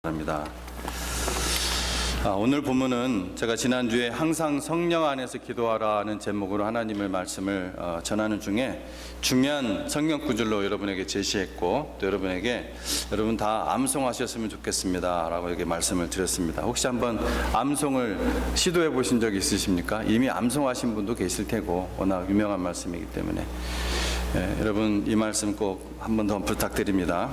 합니다. 오늘 본문은 제가 지난주에 항상 성령 안에서 기도하라는 제목으로 하나님의 말씀을 전하는 중에 중요한 성경 구절로 여러분에게 제시했고, 또 여러분 다 암송하셨으면 좋겠습니다 라고 이렇게 말씀을 드렸습니다. 혹시 한번 암송을 시도해 보신 적 있으십니까? 이미 암송하신 분도 계실 테고, 워낙 유명한 말씀이기 때문에 여러분 이 말씀 꼭 한 번 더 부탁드립니다.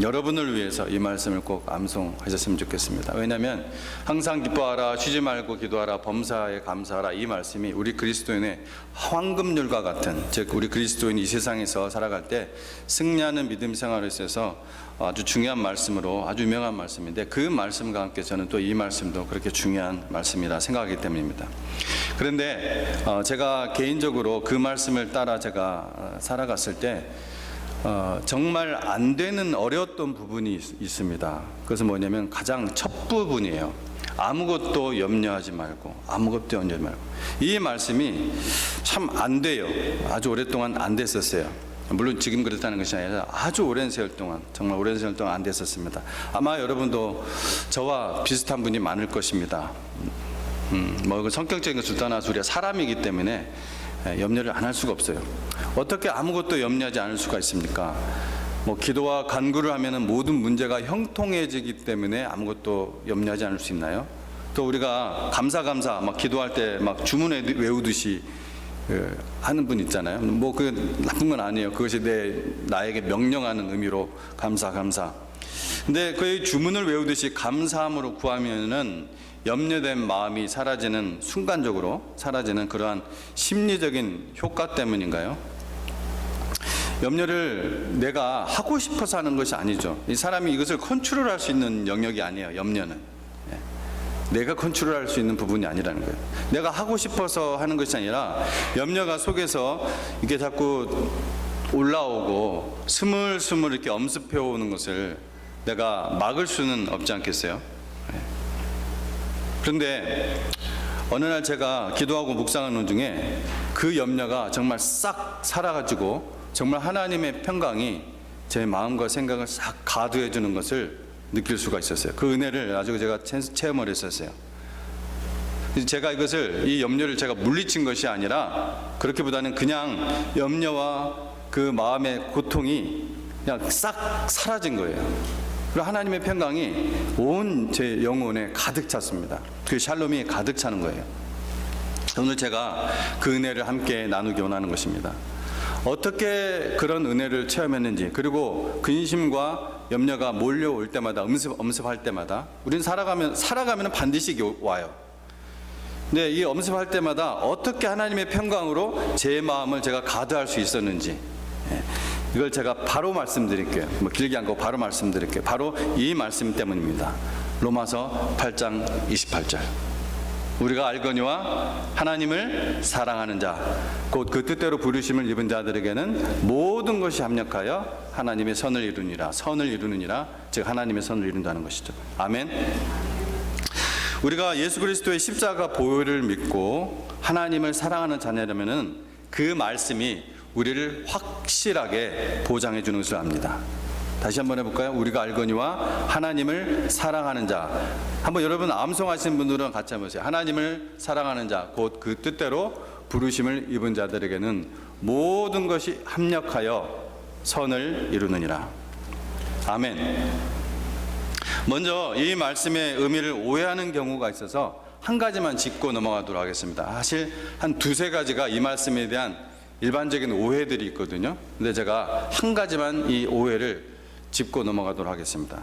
여러분을 위해서 이 말씀을 꼭 암송하셨으면 좋겠습니다. 왜냐하면 항상 기뻐하라, 쉬지 말고 기도하라, 범사에 감사하라, 이 말씀이 우리 그리스도인의 황금률과 같은, 즉 우리 그리스도인이 이 세상에서 살아갈 때 승리하는 믿음 생활에 있어서 아주 중요한 말씀으로, 아주 유명한 말씀인데, 그 말씀과 함께 저는 또 이 말씀도 그렇게 중요한 말씀이라 생각하기 때문입니다. 그런데 제가 개인적으로 그 말씀을 따라 제가 살아갔을 때 정말 안 되는 어려웠던 부분이 있습니다. 그것은 뭐냐면 가장 첫 부분이에요. 아무것도 염려하지 말고, 아무것도 염려하지 말고. 이 말씀이 참 안 돼요. 아주 오랫동안 안 됐었어요. 물론 지금 그렇다는 것이 아니라 아주 오랜 세월 동안, 정말 오랜 세월 동안 안 됐었습니다. 아마 여러분도 저와 비슷한 분이 많을 것입니다. 성격적인 것을 떠나서 우리가 사람이기 때문에 염려를 안 할 수가 없어요. 어떻게 아무것도 염려하지 않을 수가 있습니까? 기도와 간구를 하면은 모든 문제가 형통해지기 때문에 아무것도 염려하지 않을 수 있나요? 또 우리가 감사 막 기도할 때 막 주문 외우듯이 하는 분 있잖아요. 그 나쁜 건 아니에요. 그것이 나에게 명령하는 의미로 감사. 근데 그 주문을 외우듯이 감사함으로 구하면은 염려된 마음이 사라지는, 순간적으로 사라지는 그러한 심리적인 효과 때문인가요? 염려를 내가 하고 싶어서 하는 것이 아니죠. 이 사람이 이것을 컨트롤할 수 있는 영역이 아니에요. 염려는 내가 컨트롤할 수 있는 부분이 아니라는 거예요. 내가 하고 싶어서 하는 것이 아니라 염려가 속에서 이렇게 자꾸 올라오고 스물스물 이렇게 엄습해 오는 것을 내가 막을 수는 없지 않겠어요? 그런데 어느 날 제가 기도하고 묵상하는 중에 그 염려가 정말 싹 사라가지고 정말 하나님의 평강이 제 마음과 생각을 싹 가두해 주는 것을 느낄 수가 있었어요. 그 은혜를 아주 제가 체험을 했었어요. 제가 이 염려를 제가 물리친 것이 아니라, 그렇기보다는 그냥 염려와 그 마음의 고통이 그냥 싹 사라진 거예요. 그리고 하나님의 평강이 온 제 영혼에 가득 찼습니다. 그 샬롬이 가득 차는 거예요. 오늘 제가 그 은혜를 함께 나누기 원하는 것입니다. 어떻게 그런 은혜를 체험했는지, 그리고 근심과 염려가 몰려올 때마다, 엄습할 때마다, 우리는 살아가면 반드시 와요. 근데 이 엄습할 때마다 어떻게 하나님의 평강으로 제 마음을 제가 가두할 수 있었는지, 이걸 제가 바로 말씀드릴게요. 길게 안 가고 바로 말씀드릴게요. 바로 이 말씀 때문입니다. 로마서 8장 28절. 우리가 알거니와 하나님을 사랑하는 자, 곧 그 뜻대로 부르심을 입은 자들에게는 모든 것이 합력하여 하나님의 선을 이루느니라. 즉 하나님의 선을 이룬다는 것이죠. 아멘. 우리가 예수 그리스도의 십자가 보혈을 믿고 하나님을 사랑하는 자녀라면은 그 말씀이 우리를 확실하게 보장해 주는 것을 압니다. 다시 한번 해볼까요? 우리가 알거니와 하나님을 사랑하는 자. 한번 여러분 암송하시는 분들은 같이 한번 해보세요. 하나님을 사랑하는 자, 곧 그 뜻대로 부르심을 입은 자들에게는 모든 것이 합력하여 선을 이루느니라. 아멘. 먼저 이 말씀의 의미를 오해하는 경우가 있어서 한 가지만 짚고 넘어가도록 하겠습니다. 사실 한 두세 가지가 이 말씀에 대한 일반적인 오해들이 있거든요. 근데 제가 한 가지만 이 오해를 짚고 넘어가도록 하겠습니다.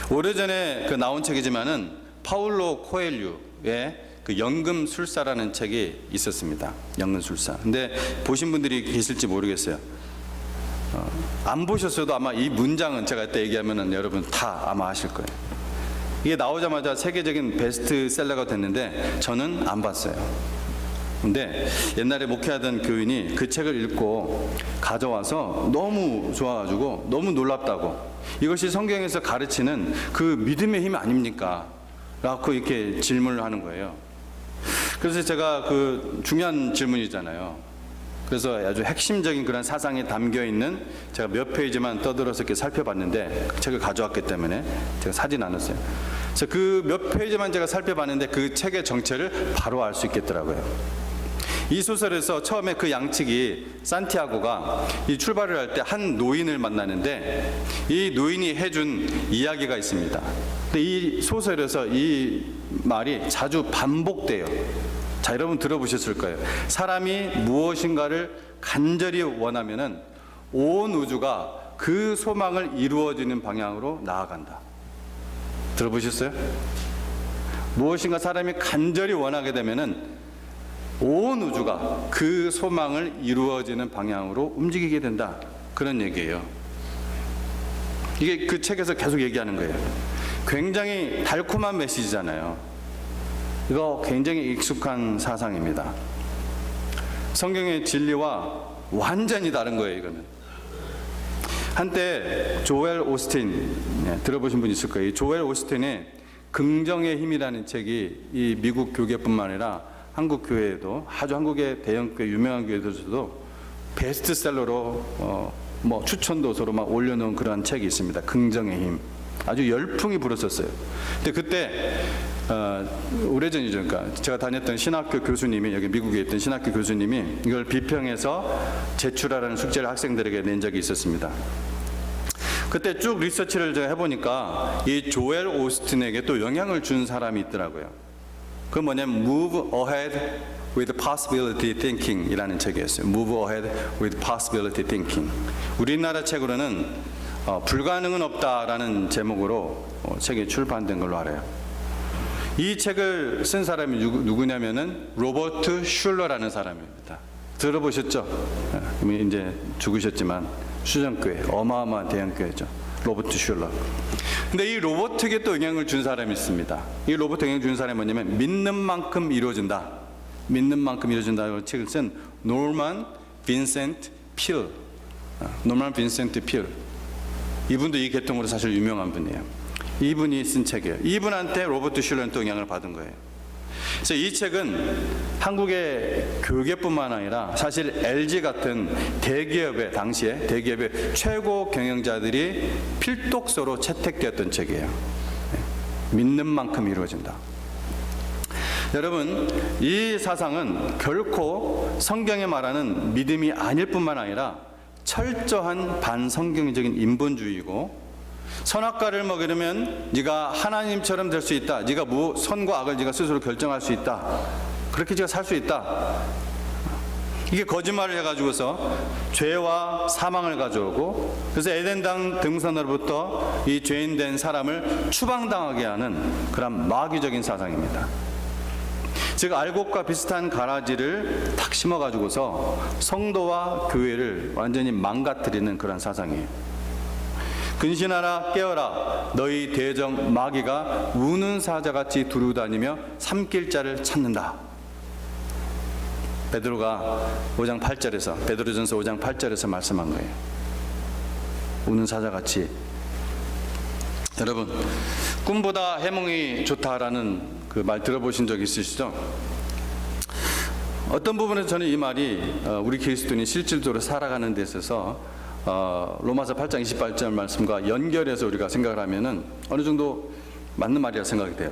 오래전에 나온 책이지만은 파울로 코엘류의 그 연금술사라는 책이 있었습니다. 연금술사. 근데 보신 분들이 계실지 모르겠어요. 안 보셨어도 아마 이 문장은 제가 이때 얘기하면은 여러분 다 아마 아실 거예요. 이게 나오자마자 세계적인 베스트셀러가 됐는데 저는 안 봤어요. 근데 옛날에 목회하던 교인이 그 책을 읽고 가져와서 너무 좋아가지고 너무 놀랍다고, 이것이 성경에서 가르치는 그 믿음의 힘 아닙니까? 라고 이렇게 질문을 하는 거예요. 그래서 제가 그 중요한 질문이잖아요. 그래서 아주 핵심적인 그런 사상이 담겨 있는, 제가 몇 페이지만 떠들어서 이렇게 살펴봤는데, 그 책을 가져왔기 때문에 제가 사진 않았어요. 그래서 그 몇 페이지만 제가 살펴봤는데 그 책의 정체를 바로 알 수 있겠더라고요. 이 소설에서 처음에 그 양측이, 산티아고가 이 출발을 할 때 한 노인을 만나는데, 이 노인이 해준 이야기가 있습니다. 근데 이 소설에서 이 말이 자주 반복돼요. 자, 여러분 들어보셨을 거예요. 사람이 무엇인가를 간절히 원하면은 온 우주가 그 소망을 이루어지는 방향으로 나아간다. 들어보셨어요? 무엇인가 사람이 간절히 원하게 되면은 온 우주가 그 소망을 이루어지는 방향으로 움직이게 된다. 그런 얘기예요. 이게 그 책에서 계속 얘기하는 거예요. 굉장히 달콤한 메시지잖아요. 이거 굉장히 익숙한 사상입니다. 성경의 진리와 완전히 다른 거예요, 이거는. 한때 조엘 오스틴, 들어보신 분 있을 거예요. 조엘 오스틴의 긍정의 힘이라는 책이 이 미국 교계뿐만 아니라 한국 교회에도, 아주 한국의 대형 교회, 유명한 교회들에서도 베스트셀러로 뭐 추천도서로 막 올려놓은 그런 책이 있습니다. 긍정의 힘. 아주 열풍이 불었었어요. 근데 그때 오래전이죠. 그러니까 제가 다녔던 신학교 교수님이, 여기 미국에 있던 신학교 교수님이 이걸 비평해서 제출하라는 숙제를 학생들에게 낸 적이 있었습니다. 그때 쭉 리서치를 제가 해보니까 이 조엘 오스틴에게 또 영향을 준 사람이 있더라고요. 그 뭐냐면 Move Ahead with Possibility Thinking 이라는 책이었어요. Move Ahead with Possibility Thinking. 우리나라 책으로는 불가능은 없다라는 제목으로 책이 출판된 걸로 알아요. 이 책을 쓴 사람이 누구냐면은 로버트 슐러라는 사람입니다. 들어보셨죠? 이제 죽으셨지만 수정교회, 어마어마한 대형교회죠. 로버트 슐러. 근데 이 로버트에게 또 영향을 준 사람이 있습니다. 이 로버트 영향을 준 사람이 뭐냐면 믿는 만큼 이루어진다. 믿는 만큼 이루어진다는 책을 쓴 노만 빈센트 필. 노만 빈센트 필. 이분도 이 계통으로 사실 유명한 분이에요. 이분이 쓴 책이에요. 이분한테 로버트 슐러는 또 영향을 받은 거예요. 그래서 이 책은 한국의 교계뿐만 아니라 사실 LG 같은 대기업의, 당시에 대기업의 최고 경영자들이 필독서로 채택되었던 책이에요. 믿는 만큼 이루어진다. 여러분, 이 사상은 결코 성경에 말하는 믿음이 아닐 뿐만 아니라 철저한 반성경적인 인본주의이고, 선악과를 먹으려면 네가 하나님처럼 될 수 있다. 네가 선과 악을 네가 스스로 결정할 수 있다. 그렇게 네가 살 수 있다. 이게 거짓말을 해가지고서 죄와 사망을 가져오고, 그래서 에덴 등산으로부터 이 죄인된 사람을 추방당하게 하는 그런 마귀적인 사상입니다. 즉 알곡과 비슷한 가라지를 탁 심어가지고서 성도와 교회를 완전히 망가뜨리는 그런 사상이에요. 근신하라, 깨어라. 너희 대적 마귀가 우는 사자같이 두루다니며 삼킬 자를 찾는다. 베드로가 5장 8절에서, 베드로전서 5장 8절에서 말씀한 거예요. 우는 사자같이. 여러분, 꿈보다 해몽이 좋다라는 그 말 들어보신 적 있으시죠? 어떤 부분에서 저는 이 말이 우리 그리스도인이 실질적으로 살아가는 데 있어서 로마서 8장 28절 말씀과 연결해서 우리가 생각을 하면은 어느 정도 맞는 말이라 생각이 돼요.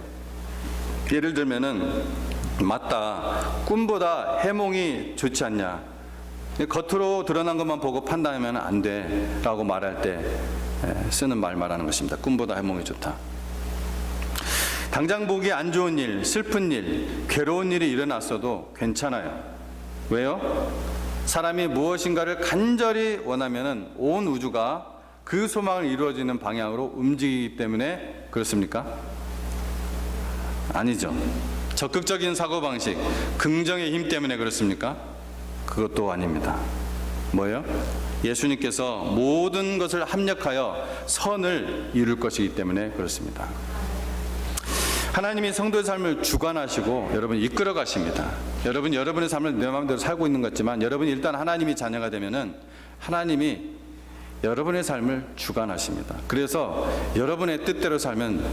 예를 들면은, 맞다, 꿈보다 해몽이 좋지 않냐, 겉으로 드러난 것만 보고 판단하면 안 돼 라고 말할 때 쓰는 말하는 것입니다. 꿈보다 해몽이 좋다. 당장 보기 안 좋은 일, 슬픈 일, 괴로운 일이 일어났어도 괜찮아요. 왜요? 사람이 무엇인가를 간절히 원하면은 온 우주가 그 소망을 이루어지는 방향으로 움직이기 때문에 그렇습니까? 아니죠. 적극적인 사고방식, 긍정의 힘 때문에 그렇습니까? 그것도 아닙니다. 뭐예요? 예수님께서 모든 것을 합력하여 선을 이룰 것이기 때문에 그렇습니다. 하나님이 성도의 삶을 주관하시고 여러분 이끌어 가십니다. 여러분의 삶을 내 마음대로 살고 있는 것 같지만, 여러분이 일단 하나님이 자녀가 되면은 하나님이 여러분의 삶을 주관하십니다. 그래서 여러분의 뜻대로 살면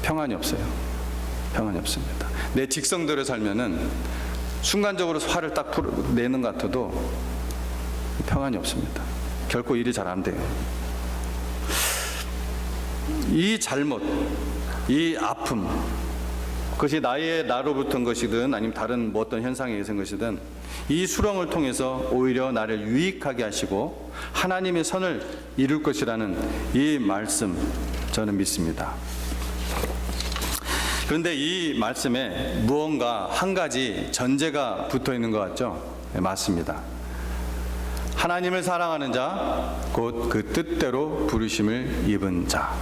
평안이 없어요. 평안이 없습니다. 내 직성대로 살면은 순간적으로 화를 딱 내는 것 같아도 평안이 없습니다. 결코 일이 잘 안 돼요. 이 잘못, 이 아픔, 그것이 나로부터 온 것이든 아니면 다른 뭐 어떤 현상에 의해서인 것이든 이 수렁을 통해서 오히려 나를 유익하게 하시고 하나님의 선을 이룰 것이라는 이 말씀 저는 믿습니다. 그런데 이 말씀에 무언가 한 가지 전제가 붙어 있는 것 같죠? 네, 맞습니다. 하나님을 사랑하는 자, 곧 그 뜻대로 부르심을 입은 자.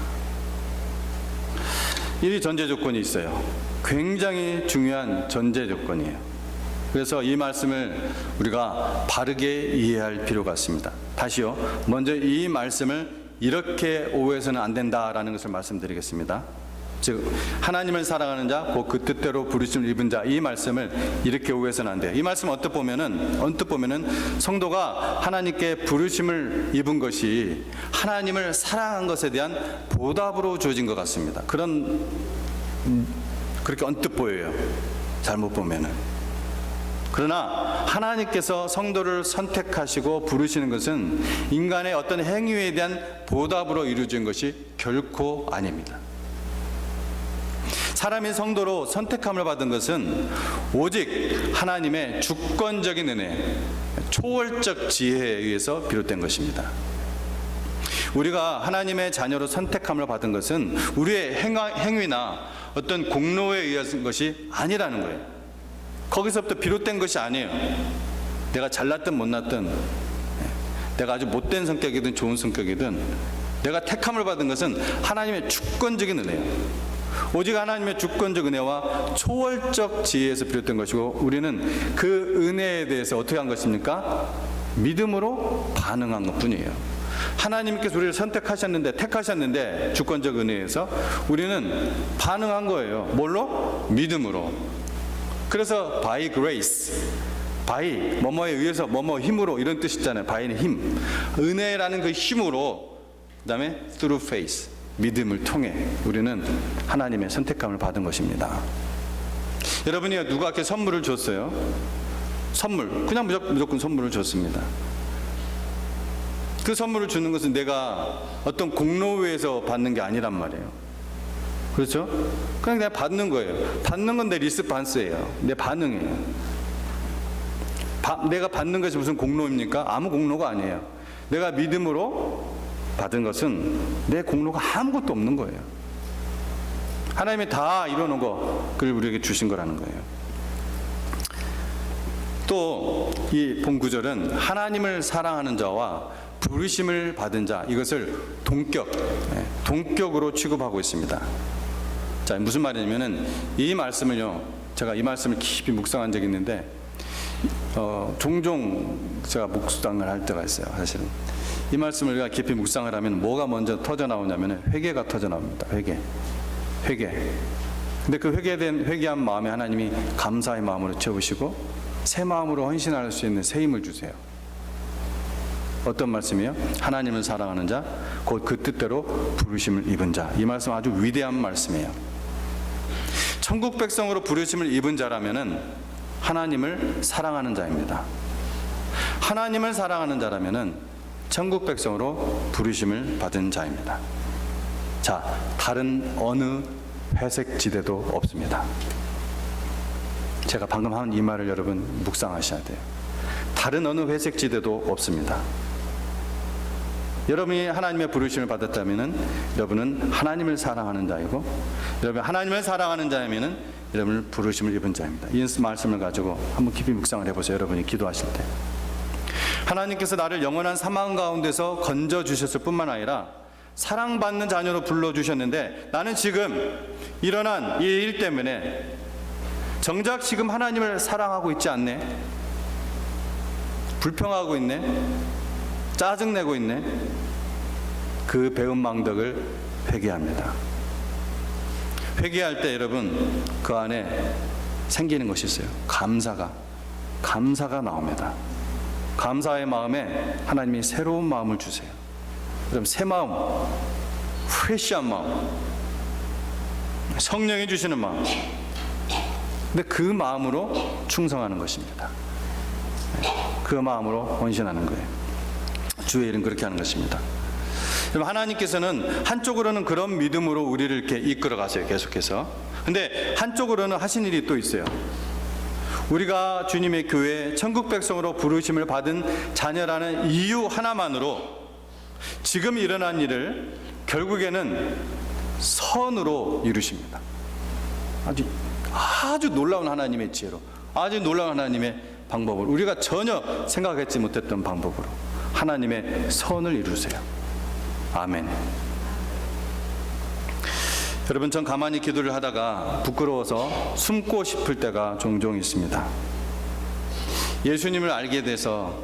이 전제 조건이 있어요. 굉장히 중요한 전제 조건이에요. 그래서 이 말씀을 우리가 바르게 이해할 필요가 있습니다. 다시요. 먼저 이 말씀을 이렇게 오해해서는 안 된다라는 것을 말씀드리겠습니다. 즉 하나님을 사랑하는 자, 곧 그 뜻대로 부르심을 입은 자, 이 말씀을 이렇게 오해해서는 안 돼요. 이 말씀 언뜻 보면은 성도가 하나님께 부르심을 입은 것이 하나님을 사랑한 것에 대한 보답으로 주어진 것 같습니다. 그렇게 언뜻 보여요. 잘못 보면은. 그러나 하나님께서 성도를 선택하시고 부르시는 것은 인간의 어떤 행위에 대한 보답으로 이루어진 것이 결코 아닙니다. 사람이 성도로 선택함을 받은 것은 오직 하나님의 주권적인 은혜, 초월적 지혜에 의해서 비롯된 것입니다. 우리가 하나님의 자녀로 선택함을 받은 것은 우리의 행위나 어떤 공로에 의한 것이 아니라는 거예요. 거기서부터 비롯된 것이 아니에요. 내가 잘났든 못났든, 내가 아주 못된 성격이든 좋은 성격이든 내가 택함을 받은 것은 하나님의 주권적인 은혜예요. 오직 하나님의 주권적 은혜와 초월적 지혜에서 비롯된 것이고, 우리는 그 은혜에 대해서 어떻게 한 것입니까? 믿음으로 반응한 것뿐이에요. 하나님께서 우리를 택하셨는데 주권적 은혜에서 우리는 반응한 거예요. 뭘로? 믿음으로. 그래서 by grace, by 뭐뭐에 의해서 뭐뭐 힘으로, 이런 뜻 있잖아요. by는 힘, 은혜라는 그 힘으로, 그 다음에 through faith, 믿음을 통해 우리는 하나님의 선택감을 받은 것입니다. 여러분이 누구에게 선물을 줬어요? 선물, 그냥 무조건 선물을 줬습니다. 그 선물을 주는 것은 내가 어떤 공로에서 받는 게 아니란 말이에요. 그렇죠? 그냥 내가 받는 거예요. 받는 건 내 리스판스예요. 내 반응이에요. 내가 받는 것이 무슨 공로입니까? 아무 공로가 아니에요. 내가 믿음으로 받은 것은 내 공로가 아무것도 없는 거예요. 하나님이 다 이뤄놓은 거, 그걸 우리에게 주신 거라는 거예요. 또 이 본 구절은 하나님을 사랑하는 자와 부르심을 받은 자, 이것을 동격으로 취급하고 있습니다. 자, 무슨 말이냐면은 이 말씀을요, 제가 이 말씀을 깊이 묵상한 적이 있는데 종종 제가 묵상을 할 때가 있어요. 사실은 이 말씀을 우리가 깊이 묵상을 하면 뭐가 먼저 터져 나오냐면 회개가 터져 나옵니다. 회개. 근데 그 회개한 마음에 하나님이 감사의 마음으로 채우시고 새 마음으로 헌신할 수 있는 새 힘을 주세요. 어떤 말씀이에요? 하나님을 사랑하는 자, 곧 그 뜻대로 부르심을 입은 자. 이 말씀 아주 위대한 말씀이에요. 천국 백성으로 부르심을 입은 자라면은 하나님을 사랑하는 자입니다. 하나님을 사랑하는 자라면은 천국 백성으로 부르심을 받은 자입니다. 자, 다른 어느 회색 지대도 없습니다. 제가 방금 한 이 말을 여러분 묵상하셔야 돼요. 다른 어느 회색 지대도 없습니다. 여러분이 하나님의 부르심을 받았다면은 여러분은 하나님을 사랑하는 자이고, 여러분 하나님을 사랑하는 자이면은 여러분을 부르심을 입은 자입니다. 이 말씀을 가지고 한번 깊이 묵상을 해보세요. 여러분이 기도하실 때 하나님께서 나를 영원한 사망 가운데서 건져 주셨을 뿐만 아니라 사랑받는 자녀로 불러주셨는데, 나는 지금 일어난 이 일 때문에 정작 지금 하나님을 사랑하고 있지 않네, 불평하고 있네, 짜증내고 있네. 그 배은망덕을 회개합니다. 회개할 때 여러분 그 안에 생기는 것이 있어요. 감사가 나옵니다. 감사의 마음에 하나님이 새로운 마음을 주세요. 그럼 새 마음, 프레시한 마음, 성령이 주시는 마음. 근데 그 마음으로 충성하는 것입니다. 그 마음으로 헌신하는 거예요. 주의 일은 그렇게 하는 것입니다. 그럼 하나님께서는 한쪽으로는 그런 믿음으로 우리를 이렇게 이끌어 가세요. 계속해서. 근데 한쪽으로는 하신 일이 또 있어요. 우리가 주님의 교회 천국 백성으로 부르심을 받은 자녀라는 이유 하나만으로 지금 일어난 일을 결국에는 선으로 이루십니다. 아주 놀라운 하나님의 지혜로, 아주 놀라운 하나님의 방법으로, 우리가 전혀 생각하지 못했던 방법으로 하나님의 선을 이루세요. 아멘. 여러분, 전 가만히 기도를 하다가 부끄러워서 숨고 싶을 때가 종종 있습니다. 예수님을 알게 돼서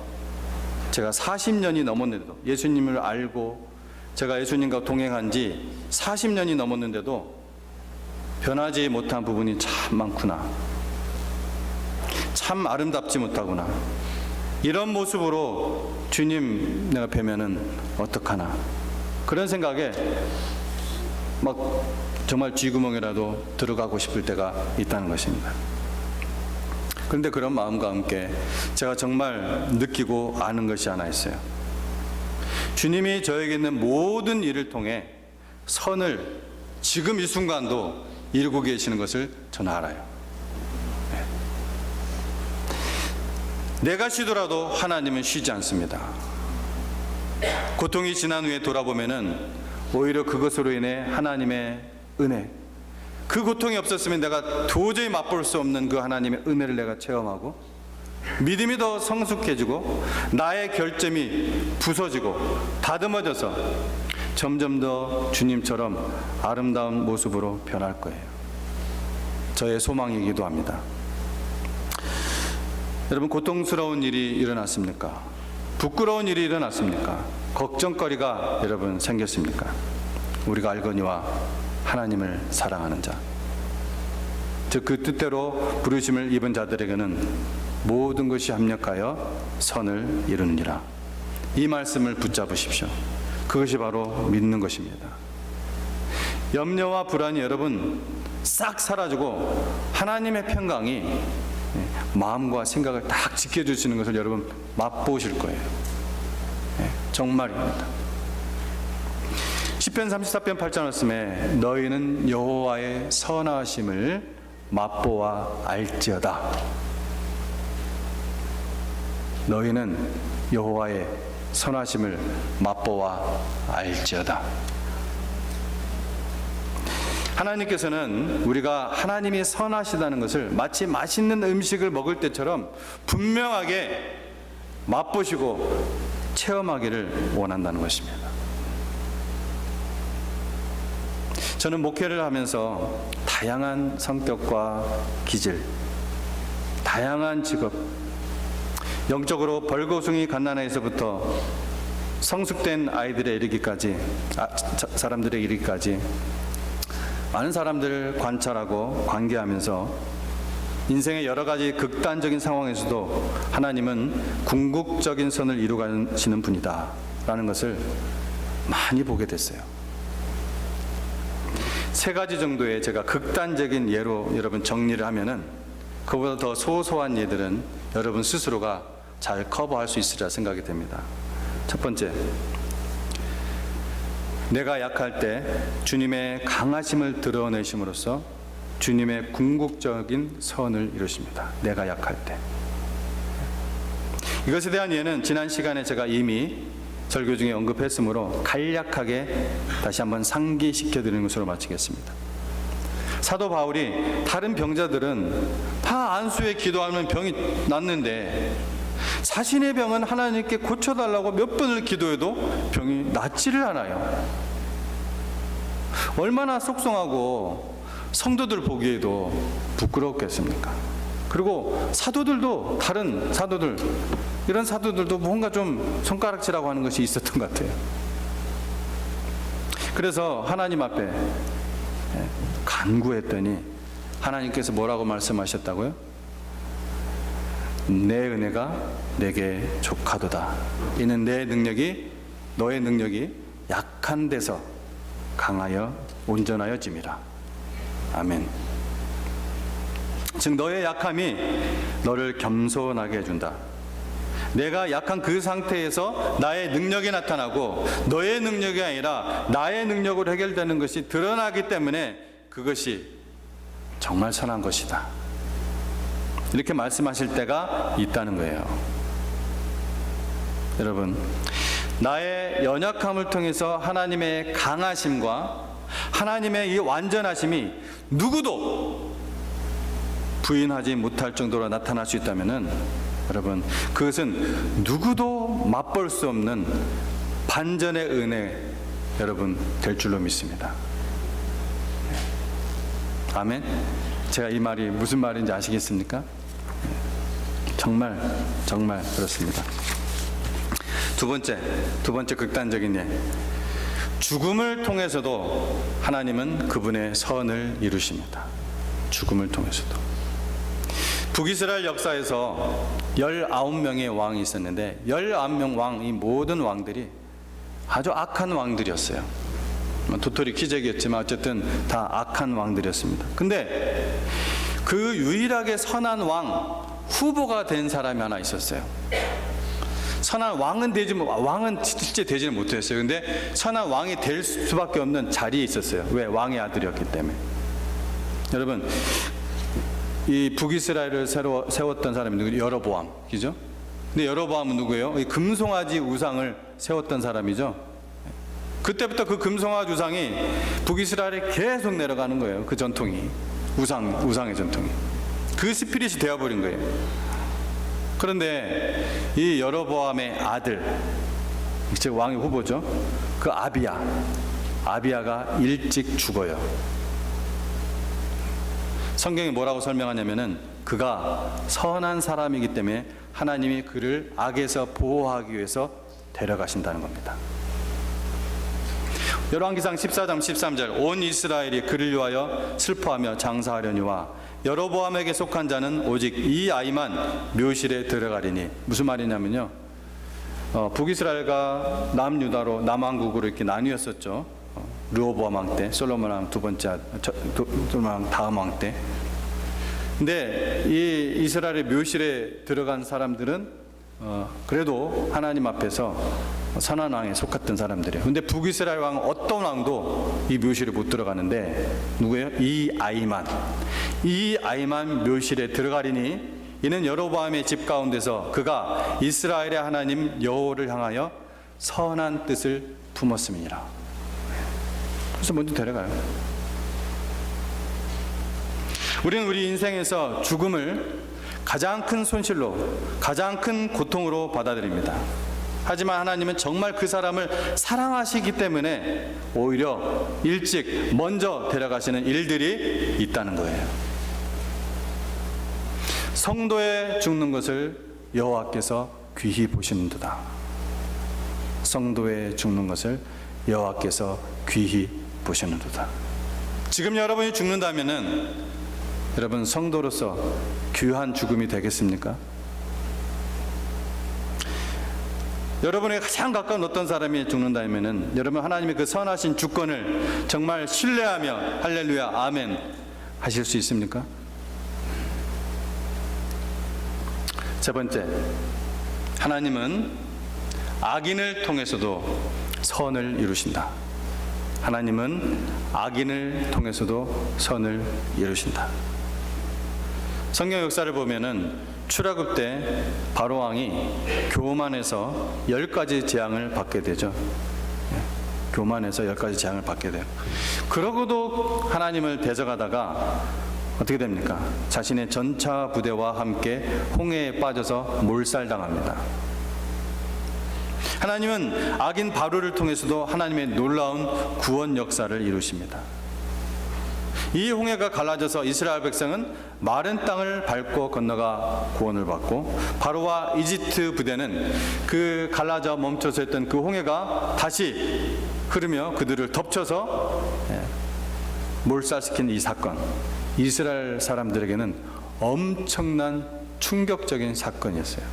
제가 40년이 넘었는데도, 예수님을 알고 제가 예수님과 동행한 지 40년이 넘었는데도 변하지 못한 부분이 참 많구나, 참 아름답지 못하구나, 이런 모습으로 주님 내가 뵈면은 어떡하나, 그런 생각에 막 정말 쥐구멍이라도 들어가고 싶을 때가 있다는 것입니다. 그런데 그런 마음과 함께 제가 정말 느끼고 아는 것이 하나 있어요. 주님이 저에게 있는 모든 일을 통해 선을 지금 이 순간도 이루고 계시는 것을 저는 알아요. 내가 쉬더라도 하나님은 쉬지 않습니다. 고통이 지난 후에 돌아보면은 오히려 그것으로 인해 하나님의 은혜, 그 고통이 없었으면 내가 도저히 맛볼 수 없는 그 하나님의 은혜를 내가 체험하고 믿음이 더 성숙해지고 나의 결점이 부서지고 다듬어져서 점점 더 주님처럼 아름다운 모습으로 변할 거예요. 저의 소망이기도 합니다. 여러분, 고통스러운 일이 일어났습니까? 부끄러운 일이 일어났습니까? 걱정거리가 여러분 생겼습니까? 우리가 알거니와 하나님을 사랑하는 자, 즉 그 뜻대로 부르심을 입은 자들에게는 모든 것이 합력하여 선을 이루느니라. 이 말씀을 붙잡으십시오. 그것이 바로 믿는 것입니다. 염려와 불안이 여러분 싹 사라지고 하나님의 평강이 마음과 생각을 딱 지켜주시는 것을 여러분 맛보실 거예요. 정말입니다. 시편 34편 8절 말씀에 너희는 여호와의 선하심을 맛보아 알지어다. 너희는 여호와의 선하심을 맛보아 알지어다. 하나님께서는 우리가 하나님이 선하시다는 것을 마치 맛있는 음식을 먹을 때처럼 분명하게 맛보시고 체험하기를 원한다는 것입니다. 저는 목회를 하면서 다양한 성격과 기질, 다양한 직업, 영적으로 벌거숭이 갓난아이에서부터 성숙된 아이들에 이르기까지, 사람들에 이르기까지 많은 사람들을 관찰하고 관계하면서 인생의 여러 가지 극단적인 상황에서도 하나님은 궁극적인 선을 이루가시는 분이다 라는 것을 많이 보게 됐어요. 세 가지 정도의 제가 극단적인 예로 여러분 정리를 하면은 그보다 더 소소한 예들은 여러분 스스로가 잘 커버할 수 있으리라 생각이 됩니다. 첫 번째, 내가 약할 때 주님의 강하심을 드러내심으로써 주님의 궁극적인 선을 이루십니다. 내가 약할 때. 이것에 대한 예는 지난 시간에 제가 이미 설교 중에 언급했으므로 간략하게 다시 한번 상기시켜 드리는 것으로 마치겠습니다. 사도 바울이 다른 병자들은 다 안수에 기도하면 병이 낫는데 자신의 병은 하나님께 고쳐달라고 몇 번을 기도해도 병이 낫지를 않아요. 얼마나 속상하고 성도들 보기에도 부끄럽겠습니까? 그리고 사도들도, 다른 사도들, 이런 사도들도 뭔가 좀 손가락질하고 하는 것이 있었던 것 같아요. 그래서 하나님 앞에 간구했더니 하나님께서 뭐라고 말씀하셨다고요? 내 은혜가 내게 족하도다. 이는 내 능력이, 너의 능력이 약한 데서 강하여 온전하여 짐이라. 아멘. 즉 너의 약함이 너를 겸손하게 해준다. 내가 약한 그 상태에서 나의 능력이 나타나고 너의 능력이 아니라 나의 능력으로 해결되는 것이 드러나기 때문에 그것이 정말 선한 것이다. 이렇게 말씀하실 때가 있다는 거예요. 여러분, 나의 연약함을 통해서 하나님의 강하심과 하나님의 이 완전하심이 누구도 부인하지 못할 정도로 나타날 수 있다면은 여러분, 그것은 누구도 맛볼 수 없는 반전의 은혜 여러분 될 줄로 믿습니다. 아멘. 제가 이 말이 무슨 말인지 아시겠습니까? 정말 그렇습니다. 두 번째 극단적인 예. 죽음을 통해서도 하나님은 그분의 선을 이루십니다. 죽음을 통해서도. 북이스라엘 역사에서 19명의 왕이 있었는데 19명 왕, 이 모든 왕들이 아주 악한 왕들이었어요. 도토리 키재기였지만 어쨌든 다 악한 왕들이었습니다. 근데 그 유일하게 선한 왕 후보가 된 사람이 하나 있었어요. 선한 왕은 왕은 실제 되지는 못했어요. 근데 선한 왕이 될 수밖에 없는 자리에 있었어요. 왜? 왕의 아들이었기 때문에. 여러분, 이 북이스라엘을 세웠던 사람이 누구죠? 여로보암, 그죠? 근데 여로보암은 누구예요? 이 금송아지 우상을 세웠던 사람이죠. 그때부터 그 금송아지 우상이 북이스라엘에 계속 내려가는 거예요. 그 전통이, 우상의 전통이. 그 스피릿이 되어버린 거예요. 그런데 이 여로보암의 아들, 즉 왕의 후보죠. 그 아비야가 일찍 죽어요. 성경이 뭐라고 설명하냐면은 그가 선한 사람이기 때문에 하나님이 그를 악에서 보호하기 위해서 데려가신다는 겁니다. 열왕기상 14장 13절 온 이스라엘이 그를 위하여 슬퍼하며 장사하려니와 여로보암에게 속한 자는 오직 이 아이만 묘실에 들어가리니. 무슨 말이냐면요, 북이스라엘과 남유다로 남왕국으로 이렇게 나뉘었었죠. 르호보암 왕 때, 솔로몬 왕 솔로몬 왕 다음 왕 때. 근데 이 이스라엘의 묘실에 들어간 사람들은 그래도 하나님 앞에서 선한 왕에 속했던 사람들이에요. 근데 북이스라엘 왕 어떤 왕도 이 묘실에 못 들어가는데 누구예요? 이 아이만 묘실에 들어가리니 이는 여로보암의 집 가운데서 그가 이스라엘의 하나님 여호와를 향하여 선한 뜻을 품었음이니라. 그래서 먼저 데려가요. 우리는 우리 인생에서 죽음을 가장 큰 손실로, 가장 큰 고통으로 받아들입니다. 하지만 하나님은 정말 그 사람을 사랑하시기 때문에 오히려 일찍 먼저 데려가시는 일들이 있다는 거예요. 성도의 죽는 것을 여호와께서 귀히 보시는도다. 성도의 죽는 것을 여호와께서 귀히 보시는도다. 지금 여러분이 죽는다면은 여러분 성도로서 귀한 죽음이 되겠습니까? 여러분에게 가장 가까운 어떤 사람이 죽는다면은 여러분 하나님의 그 선하신 주권을 정말 신뢰하며 할렐루야 아멘 하실 수 있습니까? 세 번째, 하나님은 악인을 통해서도 선을 이루신다. 하나님은 악인을 통해서도 선을 이루신다. 성경 역사를 보면은 출애굽 때 바로 왕이 교만해서 10가지 재앙을 받게 되죠. 교만해서 10가지 재앙을 받게 돼요. 그러고도 하나님을 대적하다가 어떻게 됩니까? 자신의 전차 부대와 함께 홍해에 빠져서 몰살당합니다. 하나님은 악인 바로를 통해서도 하나님의 놀라운 구원 역사를 이루십니다. 이 홍해가 갈라져서 이스라엘 백성은 마른 땅을 밟고 건너가 구원을 받고 바로와 이집트 부대는 그 갈라져 멈춰서 있던 그 홍해가 다시 흐르며 그들을 덮쳐서 몰살시킨 이 사건, 이스라엘 사람들에게는 엄청난 충격적인 사건이었어요.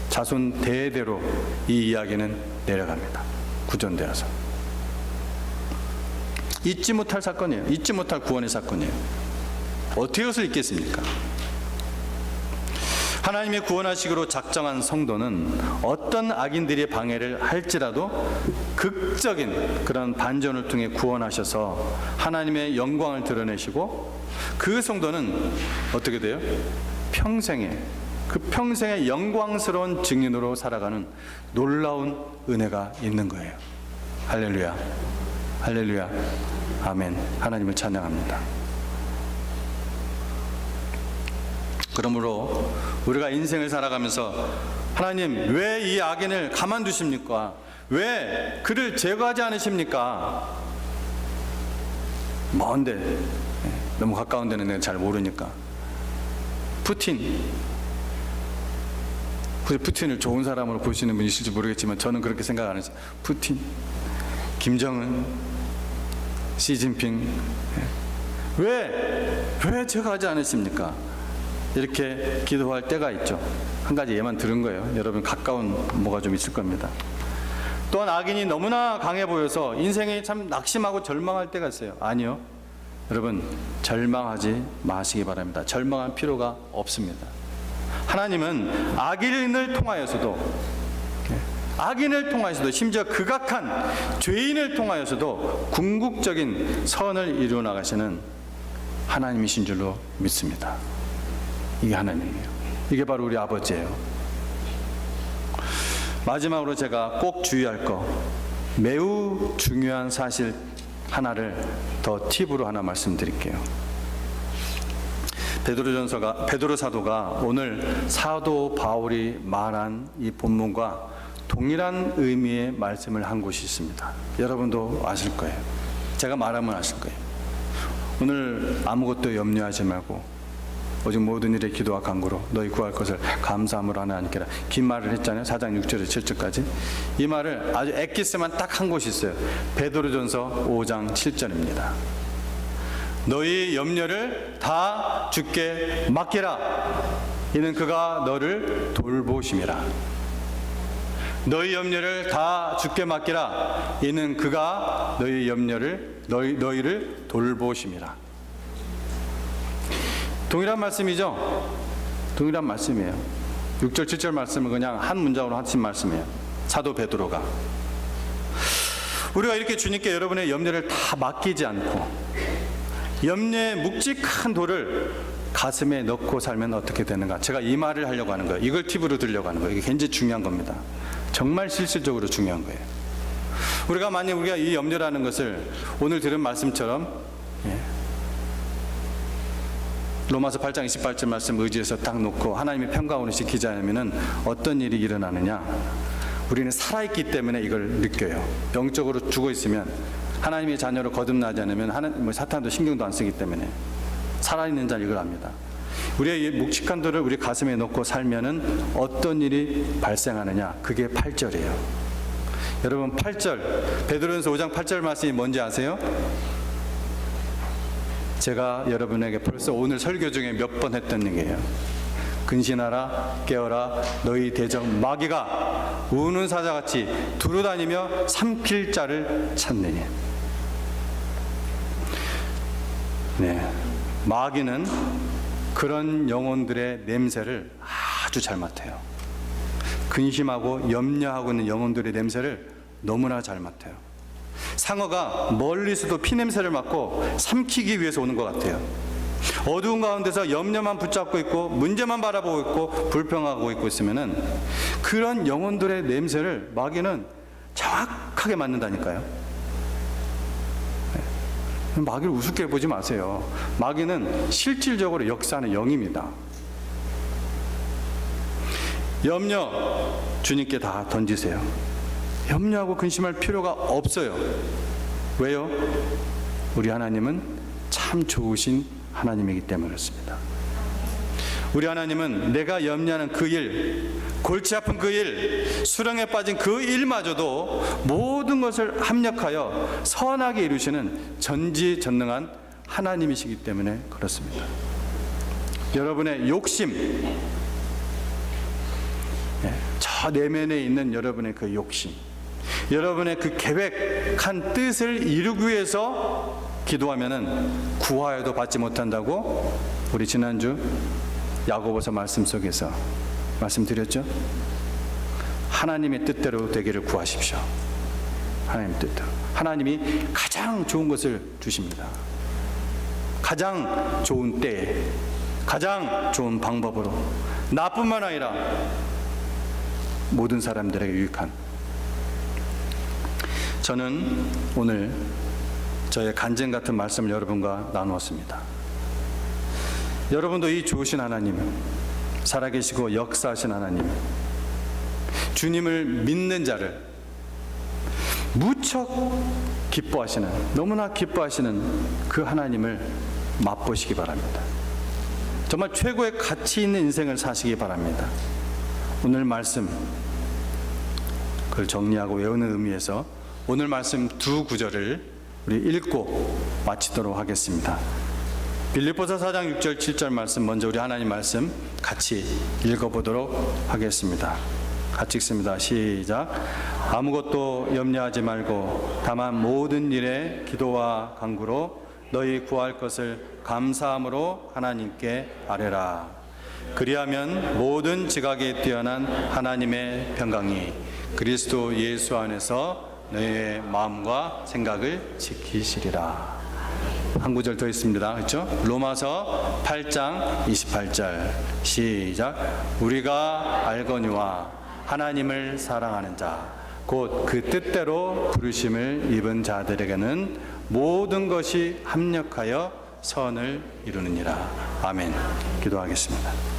자손 대대로 이 이야기는 내려갑니다. 구전되어서 잊지 못할 사건이에요. 잊지 못할 구원의 사건이에요. 어떻게 이것을 잊겠습니까? 하나님이 구원하시기로 작정한 성도는 어떤 악인들이 방해를 할지라도 극적인 그런 반전을 통해 구원하셔서 하나님의 영광을 드러내시고, 그 성도는 어떻게 돼요? 평생의 영광스러운 증인으로 살아가는 놀라운 은혜가 있는 거예요. 할렐루야, 할렐루야, 아멘. 하나님을 찬양합니다. 그러므로 우리가 인생을 살아가면서 하나님, 왜 이 악인을 가만두십니까? 왜 그를 제거하지 않으십니까? 먼데, 너무 가까운 데는 내가 잘 모르니까. 푸틴을 좋은 사람으로 보시는 분이 있을지 모르겠지만 저는 그렇게 생각 안 해서, 푸틴, 김정은, 시진핑, 왜 제거하지 않으십니까? 이렇게 기도할 때가 있죠. 한 가지 예만 들은 거예요. 여러분 가까운 뭐가 좀 있을 겁니다. 또한 악인이 너무나 강해 보여서 인생이 참 낙심하고 절망할 때가 있어요. 아니요, 여러분 절망하지 마시기 바랍니다. 절망할 필요가 없습니다. 하나님은 악인을 통하여서도 심지어 극악한 죄인을 통하여서도 궁극적인 선을 이루어 나가시는 하나님이신 줄로 믿습니다. 이게 하나님이에요. 이게 바로 우리 아버지예요. 마지막으로 제가 꼭 주의할 거, 매우 중요한 사실 하나를 더 팁으로 하나 말씀드릴게요. 베드로 사도가 오늘 사도 바울이 말한 이 본문과 동일한 의미의 말씀을 한 곳이 있습니다. 여러분도 아실 거예요. 제가 말하면 아실 거예요. 오늘 아무것도 염려하지 말고 오직 모든 일에 기도와 간구로 너희 구할 것을 감사함으로 하나님께라. 긴 말을 했잖아요. 4장 6절에서 7절까지. 이 말을 아주 엑기스만 딱 한 곳이 있어요. 베드로전서 5장 7절입니다. 너희 염려를 다 주께 맡기라. 이는 그가 너를 돌보심이라. 너희 염려를 다 주께 맡기라. 이는 그가 너희를 돌보심이라. 동일한 말씀이죠. 동일한 말씀이에요. 6절 7절 말씀을 그냥 한 문장으로 하신 말씀이에요. 사도 베드로가. 우리가 이렇게 주님께 여러분의 염려를 다 맡기지 않고 염려의 묵직한 돌을 가슴에 넣고 살면 어떻게 되는가? 제가 이 말을 하려고 하는 거예요. 이걸 팁으로 드리려고 하는 거예요. 이게 굉장히 중요한 겁니다. 정말 실질적으로 중요한 거예요. 만약 우리가 이 염려라는 것을 오늘 들은 말씀처럼 로마서 8장 28절 말씀 의지해서 딱 놓고 하나님의 평강으로 지키지 않으면 어떤 일이 일어나느냐? 우리는 살아있기 때문에 이걸 느껴요. 영적으로 죽어 있으면, 하나님의 자녀로 거듭나지 않으면 사탄도 신경도 안 쓰기 때문에 살아있는 자는 이걸 압니다. 우리의 이 묵직한 돌을 우리 가슴에 넣고 살면은 어떤 일이 발생하느냐? 그게 8절이에요. 여러분 8절, 베드로전서 5장 8절 말씀이 뭔지 아세요? 제가 여러분에게 벌써 오늘 설교 중에 몇 번 했던 얘기예요. 근신하라, 깨어라, 너희 대적 마귀가 우는 사자같이 두루다니며 삼킬 자를 찾느니. 마귀는 그런 영혼들의 냄새를 아주 잘 맡아요. 근심하고 염려하고 있는 영혼들의 냄새를 너무나 잘 맡아요. 상어가 멀리서도 피냄새를 맡고 삼키기 위해서 오는 것 같아요. 어두운 가운데서 염려만 붙잡고 있고 문제만 바라보고 있고 불평하고 있고 있으면은 그런 영혼들의 냄새를 마귀는 정확하게 맡는다니까요. 마귀를 우습게 보지 마세요. 마귀는 실질적으로 역사하는 영입니다. 염려 주님께 다 던지세요. 염려하고 근심할 필요가 없어요. 왜요? 우리 하나님은 참 좋으신 하나님이기 때문에 그렇습니다. 우리 하나님은 내가 염려하는 그 일, 골치 아픈 그 일, 수렁에 빠진 그 일마저도 모든 것을 합력하여 선하게 이루시는 전지전능한 하나님이시기 때문에 그렇습니다. 여러분의 욕심, 저 내면에 있는 여러분의 그 욕심, 여러분의 그 계획한 뜻을 이루기 위해서 기도하면은 구하여도 받지 못한다고 우리 지난주 야고보서 말씀 속에서 말씀드렸죠? 하나님의 뜻대로 되기를 구하십시오. 하나님 뜻대로. 하나님이 가장 좋은 것을 주십니다. 가장 좋은 때에, 가장 좋은 방법으로, 나뿐만 아니라 모든 사람들에게 유익한. 저는 오늘 저의 간증 같은 말씀을 여러분과 나누었습니다. 여러분도 이 좋으신 하나님, 살아계시고 역사하신 하나님, 주님을 믿는 자를 무척 기뻐하시는, 너무나 기뻐하시는 그 하나님을 맛보시기 바랍니다. 정말 최고의 가치 있는 인생을 사시기 바랍니다. 오늘 말씀, 그걸 정리하고 외우는 의미에서 오늘 말씀 두 구절을 우리 읽고 마치도록 하겠습니다. 빌립보서 4장 6절 7절 말씀, 먼저 우리 하나님 말씀 같이 읽어보도록 하겠습니다. 같이 읽습니다. 시작. 아무것도 염려하지 말고 다만 모든 일에 기도와 간구로 너희 구할 것을 감사함으로 하나님께 아뢰라. 그리하면 모든 지각에 뛰어난 하나님의 평강이 그리스도 예수 안에서 너희의 마음과 생각을 지키시리라. 한 구절 더 있습니다. 그렇죠? 로마서 8장 28절 시작. 우리가 알거니와 하나님을 사랑하는 자 곧 그 뜻대로 부르심을 입은 자들에게는 모든 것이 합력하여 선을 이루느니라. 아멘. 기도하겠습니다.